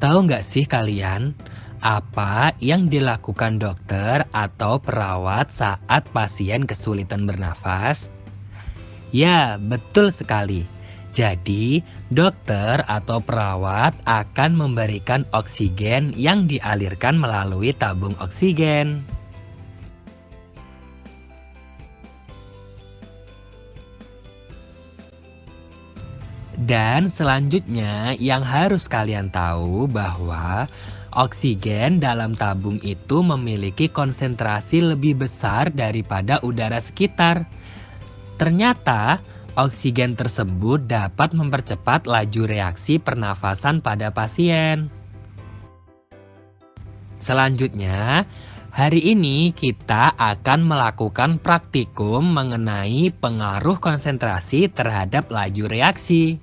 Tahu nggak sih kalian, apa yang dilakukan dokter atau perawat saat pasien kesulitan bernafas? Ya, betul sekali. Jadi, dokter atau perawat akan memberikan oksigen yang dialirkan melalui tabung oksigen. Dan selanjutnya yang harus kalian tahu bahwa oksigen dalam tabung itu memiliki konsentrasi lebih besar daripada udara sekitar. Ternyata, oksigen tersebut dapat mempercepat laju reaksi pernafasan pada pasien. Selanjutnya, hari ini kita akan melakukan praktikum mengenai pengaruh konsentrasi terhadap laju reaksi.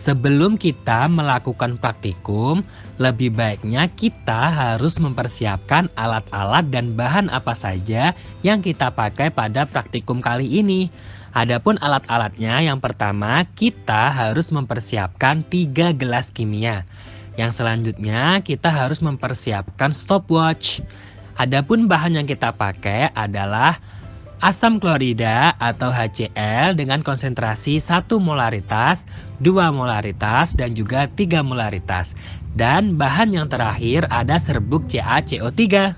Sebelum kita melakukan praktikum, lebih baiknya kita harus mempersiapkan alat-alat dan bahan apa saja yang kita pakai pada praktikum kali ini. Adapun alat-alatnya, yang pertama kita harus mempersiapkan 3 gelas kimia. Yang selanjutnya kita harus mempersiapkan stopwatch. Adapun bahan yang kita pakai adalah asam klorida atau HCl dengan konsentrasi 1 molaritas, 2 molaritas, dan juga 3 molaritas. Dan bahan yang terakhir ada serbuk CaCO3.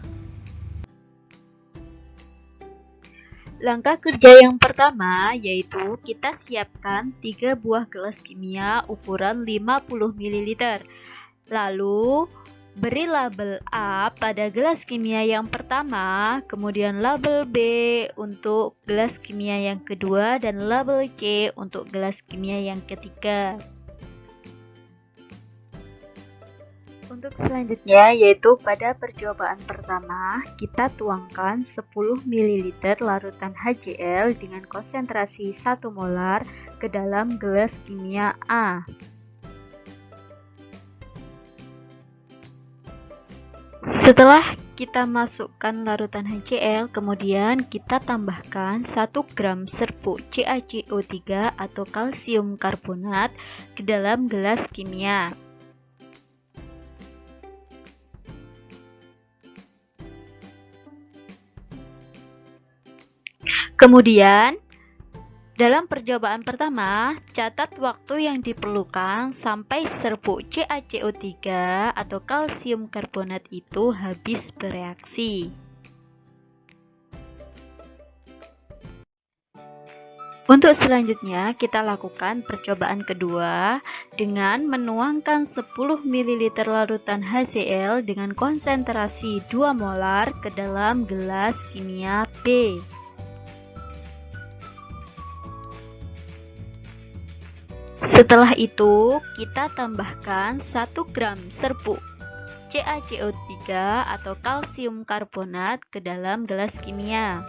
Langkah kerja yang pertama yaitu kita siapkan 3 buah gelas kimia ukuran 50 ml. Lalu beri label A pada gelas kimia yang pertama, kemudian label B untuk gelas kimia yang kedua, dan label C untuk gelas kimia yang ketiga. Untuk selanjutnya yaitu pada percobaan pertama, kita tuangkan 10 ml larutan HCl dengan konsentrasi 1 molar ke dalam gelas kimia A. Setelah kita masukkan larutan HCl, kemudian kita tambahkan 1 gram serbuk CaCO3 atau kalsium karbonat ke dalam gelas kimia. Kemudian, dalam percobaan pertama, catat waktu yang diperlukan sampai serbuk CaCO3 atau kalsium karbonat itu habis bereaksi. Untuk selanjutnya, kita lakukan percobaan kedua dengan menuangkan 10 ml larutan HCl dengan konsentrasi 2 molar ke dalam gelas kimia B. Setelah itu, kita tambahkan 1 gram serbuk CaCO3 atau kalsium karbonat ke dalam gelas kimia.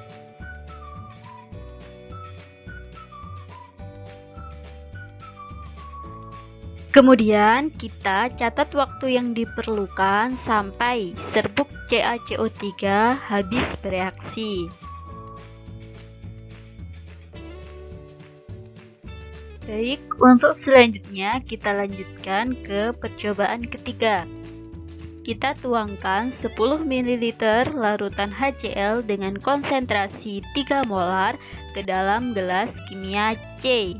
Kemudian, kita catat waktu yang diperlukan sampai serbuk CaCO3 habis bereaksi. Baik, untuk selanjutnya kita lanjutkan ke percobaan ketiga. Kita tuangkan 10 ml larutan HCl dengan konsentrasi 3 molar ke dalam gelas kimia C.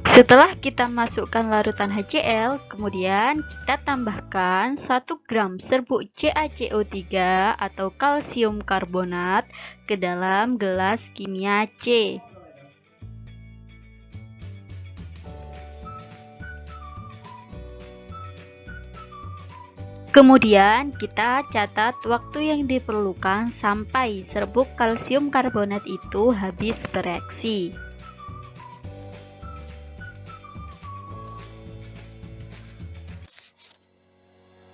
Setelah kita masukkan larutan HCl, kemudian kita tambahkan 1 gram serbuk CaCO3 atau kalsium karbonat ke dalam gelas kimia C. Kemudian kita catat waktu yang diperlukan sampai serbuk kalsium karbonat itu habis bereaksi.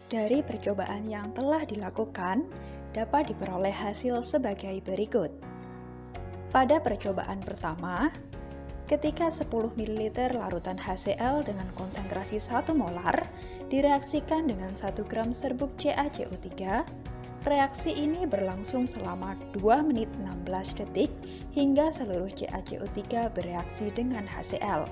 Dari percobaan yang telah dilakukan, dapat diperoleh hasil sebagai berikut. Pada percobaan pertama, ketika 10 ml larutan HCl dengan konsentrasi 1 molar direaksikan dengan 1 gram serbuk CaCO3, reaksi ini berlangsung selama 2 menit 16 detik hingga seluruh CaCO3 bereaksi dengan HCl.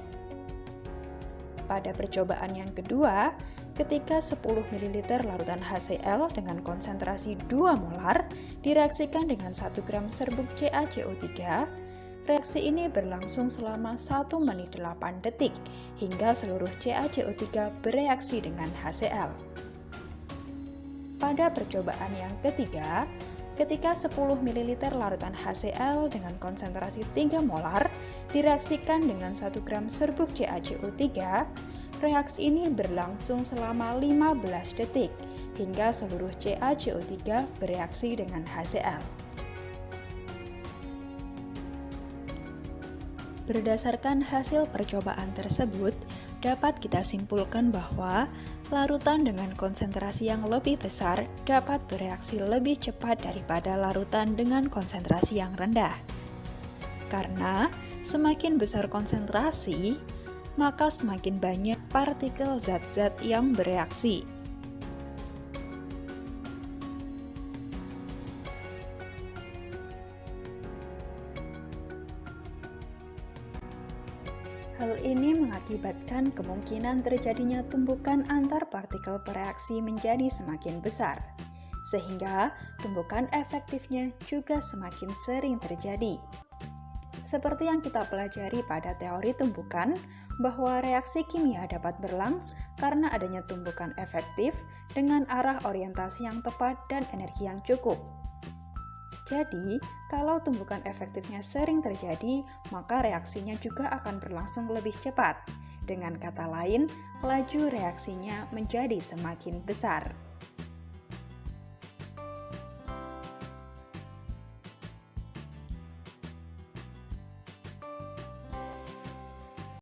Pada percobaan yang kedua, ketika 10 ml larutan HCl dengan konsentrasi 2 molar direaksikan dengan 1 gram serbuk CaCO3, reaksi ini berlangsung selama 1 menit 8 detik hingga seluruh CaCO3 bereaksi dengan HCl. Pada percobaan yang ketiga, ketika 10 ml larutan HCl dengan konsentrasi 3 molar direaksikan dengan 1 gram serbuk CaCO3, reaksi ini berlangsung selama 15 detik hingga seluruh CaCO3 bereaksi dengan HCl. Berdasarkan hasil percobaan tersebut, dapat kita simpulkan bahwa larutan dengan konsentrasi yang lebih besar dapat bereaksi lebih cepat daripada larutan dengan konsentrasi yang rendah. Karena semakin besar konsentrasi, maka semakin banyak partikel zat-zat yang bereaksi. Hal ini mengakibatkan kemungkinan terjadinya tumbukan antar partikel bereaksi menjadi semakin besar, sehingga tumbukan efektifnya juga semakin sering terjadi. Seperti yang kita pelajari pada teori tumbukan, bahwa reaksi kimia dapat berlangsung karena adanya tumbukan efektif dengan arah orientasi yang tepat dan energi yang cukup. Jadi, kalau tumbukan efektifnya sering terjadi, maka reaksinya juga akan berlangsung lebih cepat. Dengan kata lain, laju reaksinya menjadi semakin besar.